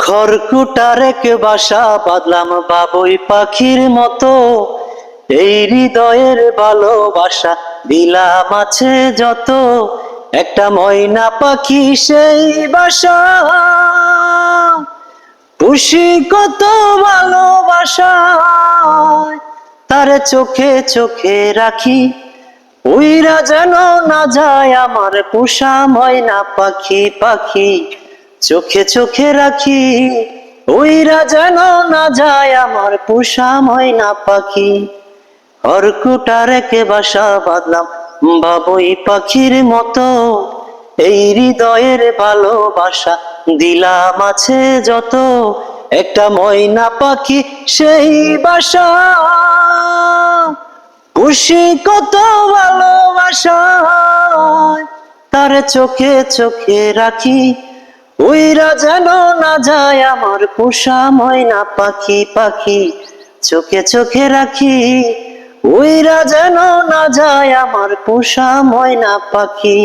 খড়কুটার এক বাসা বাঁধলাম বাবুই পাখির মতো, এই হৃদয়ের ভালোবাসা দিলাম আছে যত, একটা ময়না পাখি সেই বাসা পুষি কত ভালোবাসা, তার চোখে চোখে রাখি, উইরা যেন না যায় আমার পোষা ময়না পাখি। পাখি চোখে চোখে রাখি, উইরা যেন না যায় আমার পোষা ময়না পাখি। খড়কুটার এক বাসা বাঁধলাম বাবুই পাখির মতো, এই হৃদয়ের ভালোবাসা দিলাম আছে যত, একটা ময়না পাখি সেই বাসা খুশি কত ভালোবাসা, তার চোখে চোখে রাখি, উইরা যেন না যায় আমার পোষা ময়না পাখি। পাখি চোখে চোখে রাখি, উইরা যেন না যায় আমার পোষা ময়না পাখি।